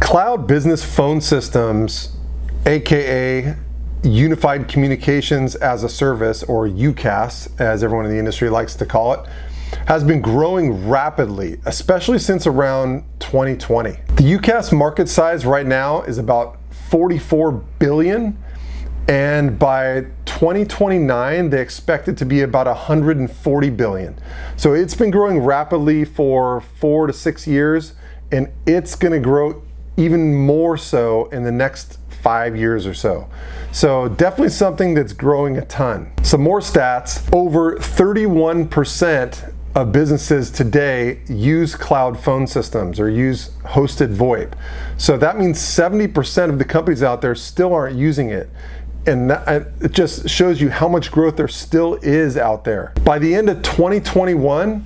Cloud business phone systems, aka Unified Communications as a Service, or UCaaS, as everyone in the industry likes to call it, has been growing rapidly, especially since around 2020. The UCaaS market size right now is about 44 billion, and by 2029 they expect it to be about 140 billion. So it's been growing rapidly for 4 to 6 years, and it's going to grow even more so in the next 5 years or so. So definitely something that's growing a ton. Some more stats: over 31% of businesses today use cloud phone systems or use hosted VoIP. So that means 70% of the companies out there still aren't using it. And it just shows you how much growth there still is out there. By the end of 2021,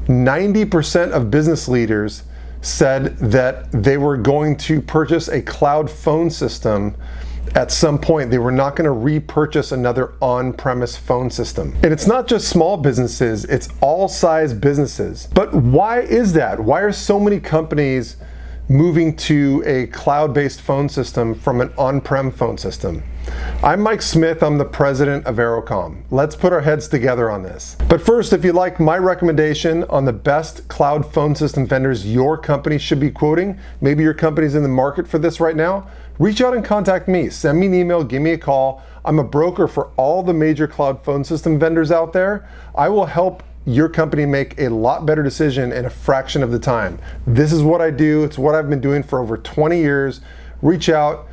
90% of business leaders said that they were going to purchase a cloud phone system at some point. They were not going to repurchase another on-premise phone system. And it's not just small businesses, it's all size businesses. But why is that? Why are so many companies moving to a cloud-based phone system from an on-prem phone system? I'm Mike Smith, I'm the president of AeroCom. Let's put our heads together on this. But first, if you like my recommendation on the best cloud phone system vendors your company should be quoting, maybe your company's in the market for this right now, reach out and contact me. Send me an email, give me a call. I'm a broker for all the major cloud phone system vendors out there. I will help your company make a lot better decision in a fraction of the time. This is what I do. It's what I've been doing for over 20 years. Reach out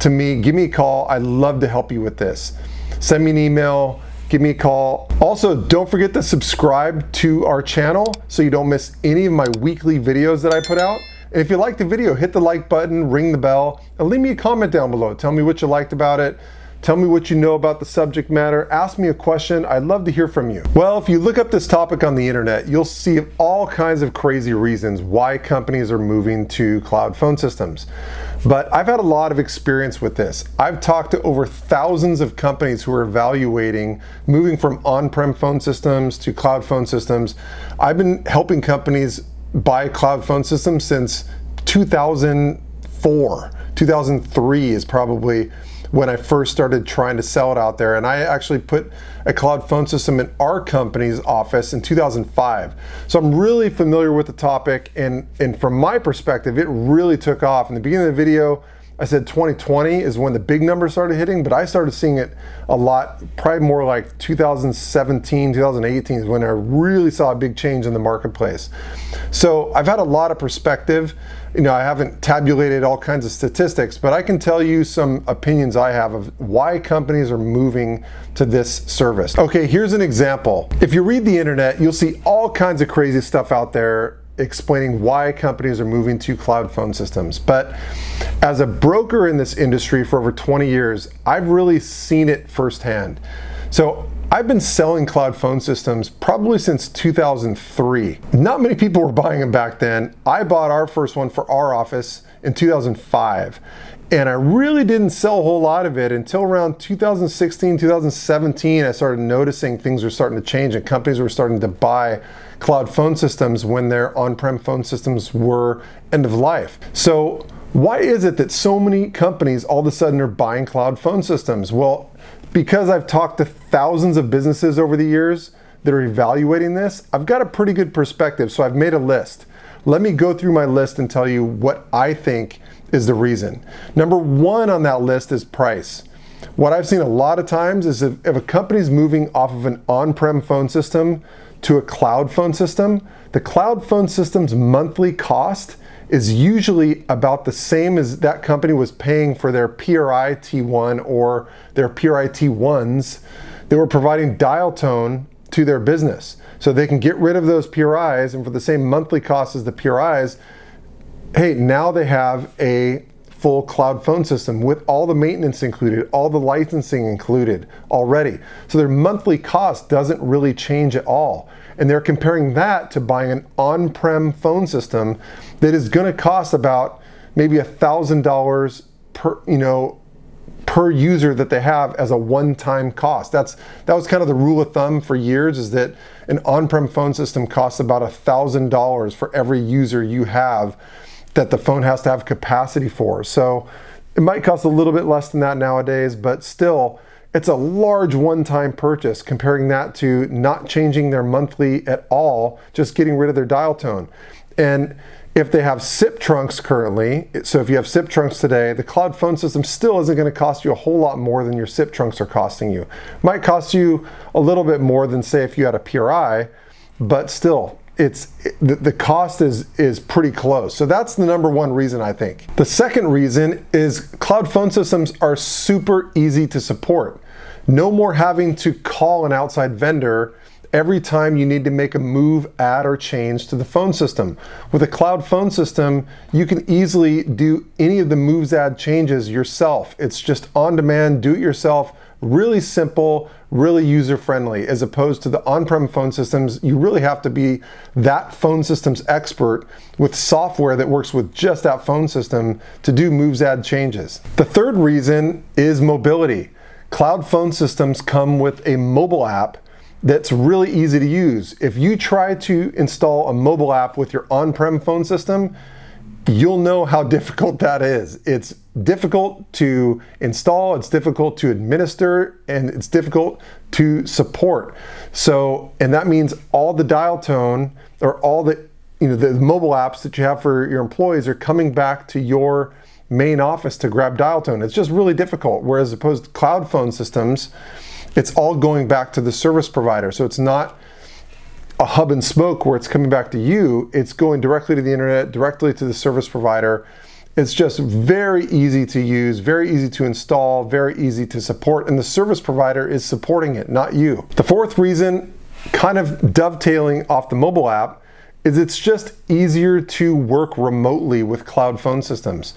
to me, give me a call. I'd love to help you with this. Send me an email, give me a call. Also, don't forget to subscribe to our channel so you don't miss any of my weekly videos that I put out. And if you liked the video, hit the like button, ring the bell, and leave me a comment down below. Tell me what you liked about it. Tell me what you know about the subject matter. Ask me a question. I'd love to hear from you. Well, if you look up this topic on the internet, you'll see all kinds of crazy reasons why companies are moving to cloud phone systems. But I've had a lot of experience with this. I've talked to over thousands of companies who are evaluating moving from on-prem phone systems to cloud phone systems. I've been helping companies buy cloud phone systems since 2004. 2003 is probably when I first started trying to sell it out there. And I actually put a cloud phone system in our company's office in 2005. So I'm really familiar with the topic, and from my perspective, it really took off. In the beginning of the video, I said 2020 is when the big numbers started hitting, but I started seeing it a lot, probably more like 2017, 2018 is when I really saw a big change in the marketplace. So I've had a lot of perspective. You know, I haven't tabulated all kinds of statistics, but I can tell you some opinions I have of why companies are moving to this service. Okay, here's an example. If you read the internet, you'll see all kinds of crazy stuff out there explaining why companies are moving to cloud phone systems. But as a broker in this industry for over 20 years, I've really seen it firsthand. So I've been selling cloud phone systems probably since 2003. Not many people were buying them back then. I bought our first one for our office in 2005. And I really didn't sell a whole lot of it until around 2016, 2017. I started noticing things were starting to change and companies were starting to buy cloud phone systems when their on-prem phone systems were end of life. So why is it that so many companies all of a sudden are buying cloud phone systems? Well, because I've talked to thousands of businesses over the years that are evaluating this, I've got a pretty good perspective. So I've made a list. Let me go through my list and tell you what I think is the reason. Number one on that list is price. What I've seen a lot of times is if a company's moving off of an on-prem phone system to a cloud phone system, the cloud phone system's monthly cost is usually about the same as that company was paying for their PRI T1 or their PRI T1s. They were providing dial tone to their business. So they can get rid of those PRIs, and for the same monthly cost as the PRIs, hey, now they have a full cloud phone system with all the maintenance included, all the licensing included already. So their monthly cost doesn't really change at all. And they're comparing that to buying an on-prem phone system that is going to cost about maybe $1,000 per user that they have as a one-time cost. That was kind of the rule of thumb for years, is that an on-prem phone system costs about $1,000 for every user you have that the phone has to have capacity for. So it might cost a little bit less than that nowadays, but still, it's a large one-time purchase, comparing that to not changing their monthly at all, just getting rid of their dial tone. And if they have SIP trunks currently, so if you have SIP trunks today, the cloud phone system still isn't going to cost you a whole lot more than your SIP trunks are costing you. Might cost you a little bit more than, say, if you had a PRI, but still, the cost is pretty close. So that's the number one reason, I think. The second reason is cloud phone systems are super easy to support. No more having to call an outside vendor every time you need to make a move, add, or change to the phone system. With a cloud phone system, you can easily do any of the moves, add, changes yourself. It's just on demand, do it yourself, really simple, really user-friendly, as opposed to the on-prem phone systems. You really have to be that phone system's expert with software that works with just that phone system to do moves, add, changes. The third reason is mobility. Cloud phone systems come with a mobile app that's really easy to use. If you try to install a mobile app with your on-prem phone system, you'll know how difficult that is. It's difficult to install, it's difficult to administer, and it's difficult to support. So, and that means all the dial tone or all the mobile apps that you have for your employees are coming back to your main office to grab dial tone. It's just really difficult. Whereas opposed to cloud phone systems, it's all going back to the service provider. So it's not a hub and spoke where it's coming back to you. It's going directly to the internet, directly to the service provider. It's just very easy to use, very easy to install, very easy to support, and the service provider is supporting it, not you. The fourth reason, kind of dovetailing off the mobile app, is it's just easier to work remotely with cloud phone systems.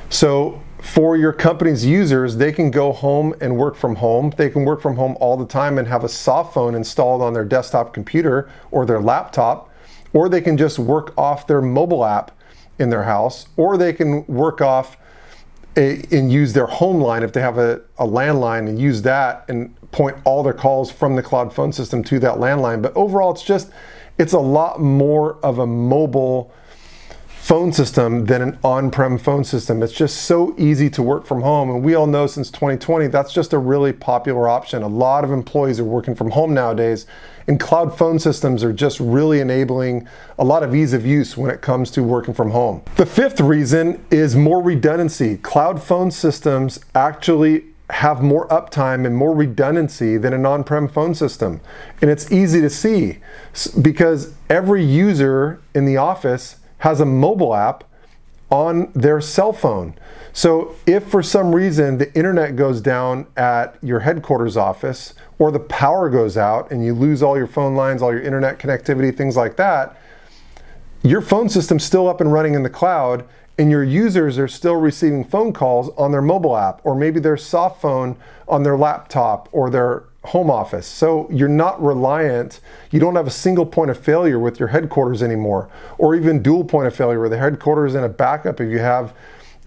So for your company's users, they can go home and work from home. They can work from home all the time and have a soft phone installed on their desktop computer or their laptop, or they can just work off their mobile app in their house, or they can work off and use their home line if they have a landline and use that and point all their calls from the cloud phone system to that landline. But overall, it's a lot more of a mobile phone system than an on-prem phone system. It's just so easy to work from home, and we all know since 2020 that's just a really popular option. A lot of employees are working from home nowadays, and cloud phone systems are just really enabling a lot of ease of use when it comes to working from home. The fifth reason is more redundancy. Cloud phone systems actually have more uptime and more redundancy than an on-prem phone system. And it's easy to see because every user in the office has a mobile app on their cell phone. So if for some reason the internet goes down at your headquarters office, or the power goes out and you lose all your phone lines, all your internet connectivity, things like that, your phone system's still up and running in the cloud, and your users are still receiving phone calls on their mobile app, or maybe their soft phone on their laptop or their home office. So you're not reliant, you don't have a single point of failure with your headquarters anymore, or even dual point of failure where the headquarters and a backup if you have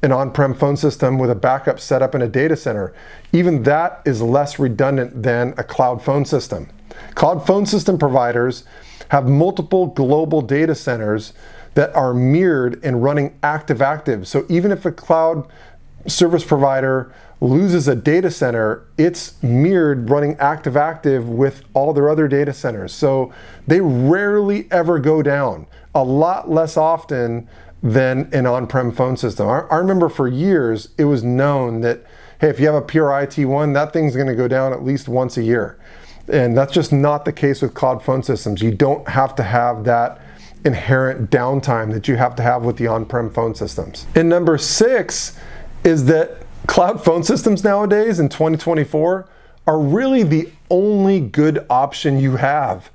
an on-prem phone system with a backup set up in a data center. Even that is less redundant than a cloud phone system. Cloud phone system providers have multiple global data centers that are mirrored and running active-active. So even if a cloud service provider loses a data center, it's mirrored running active-active with all their other data centers. So they rarely ever go down, a lot less often than an on-prem phone system. I remember for years, it was known that, hey, if you have a PRI T1, that thing's gonna go down at least once a year. And that's just not the case with cloud phone systems. You don't have to have that inherent downtime that you have to have with the on-prem phone systems. And number 6 is that cloud phone systems nowadays in 2024 are really the only good option you have.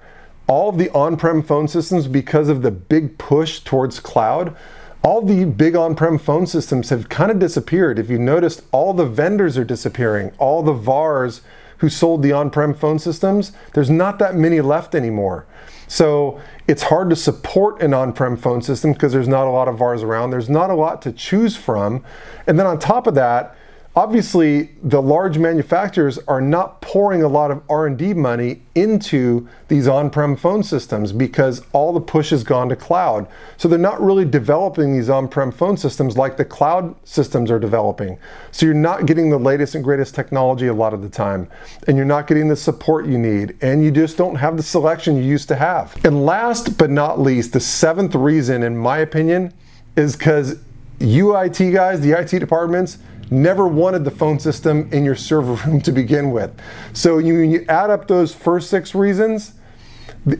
All of the on-prem phone systems, because of the big push towards cloud, all the big on-prem phone systems have kind of disappeared. If you noticed, all the vendors are disappearing. All the VARs who sold the on-prem phone systems, there's not that many left anymore. So it's hard to support an on-prem phone system because there's not a lot of VARs around. There's not a lot to choose from. And then on top of that, Obviously, the large manufacturers are not pouring a lot of R&D money into these on-prem phone systems because all the push has gone to cloud. So they're not really developing these on-prem phone systems like the cloud systems are developing. So you're not getting the latest and greatest technology a lot of the time, and you're not getting the support you need, and you just don't have the selection you used to have. And last but not least, the 7th reason, in my opinion, is because you IT guys, the IT departments, never wanted the phone system in your server room to begin with. So when you add up those first 6 reasons,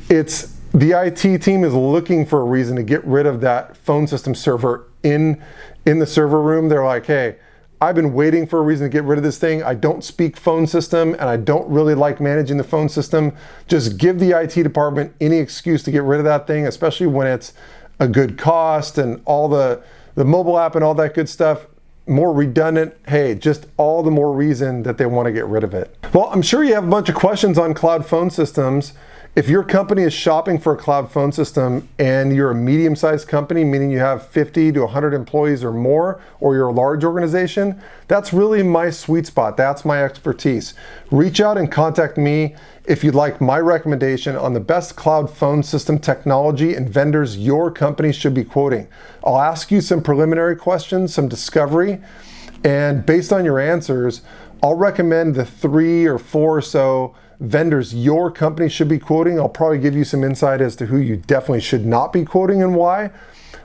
it's the IT team is looking for a reason to get rid of that phone system server in the server room. They're like, hey, I've been waiting for a reason to get rid of this thing. I don't speak phone system and I don't really like managing the phone system. Just give the IT department any excuse to get rid of that thing, especially when it's a good cost and all the mobile app and all that good stuff. More redundant, hey, just all the more reason that they want to get rid of it. Well, I'm sure you have a bunch of questions on cloud phone systems. If your company is shopping for a cloud phone system and you're a medium-sized company, meaning you have 50 to 100 employees or more, or you're a large organization, that's really my sweet spot. That's my expertise. Reach out and contact me if you'd like my recommendation on the best cloud phone system technology and vendors your company should be quoting. I'll ask you some preliminary questions, some discovery, and based on your answers, I'll recommend the 3 or 4 or so vendors your company should be quoting. I'll probably give you some insight as to who you definitely should not be quoting and why.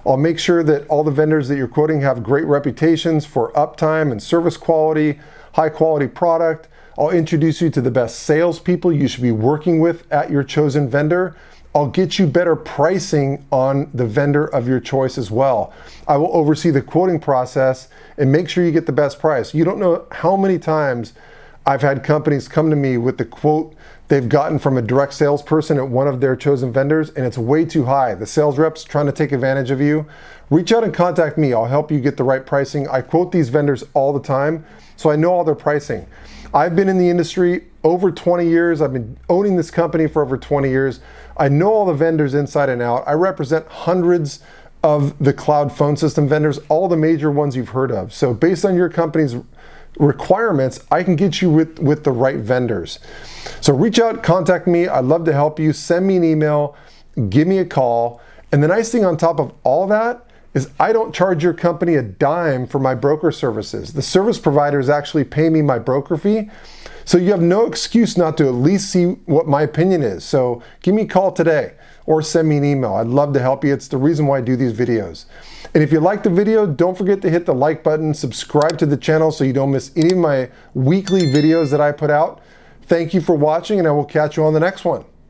I'll make sure that all the vendors that you're quoting have great reputations for uptime and service quality, high quality product. I'll introduce you to the best salespeople you should be working with at your chosen vendor. I'll get you better pricing on the vendor of your choice as well. I will oversee the quoting process and make sure you get the best price. You don't know how many times I've had companies come to me with the quote they've gotten from a direct salesperson at one of their chosen vendors, and it's way too high. The sales rep's trying to take advantage of you. Reach out and contact me. I'll help you get the right pricing. I quote these vendors all the time, so I know all their pricing. I've been in the industry over 20 years. I've been owning this company for over 20 years. I know all the vendors inside and out. I represent hundreds of the cloud phone system vendors, all the major ones you've heard of. So based on your company's requirements, I can get you with the right vendors. So reach out, contact me. I'd love to help you. Send me an email, give me a call. And the nice thing on top of all that is I don't charge your company a dime for my broker services. The service providers actually pay me my broker fee. So you have no excuse not to at least see what my opinion is. So give me a call today or send me an email. I'd love to help you. It's the reason why I do these videos. And if you like the video, don't forget to hit the like button, subscribe to the channel so you don't miss any of my weekly videos that I put out. Thank you for watching, and I will catch you on the next one.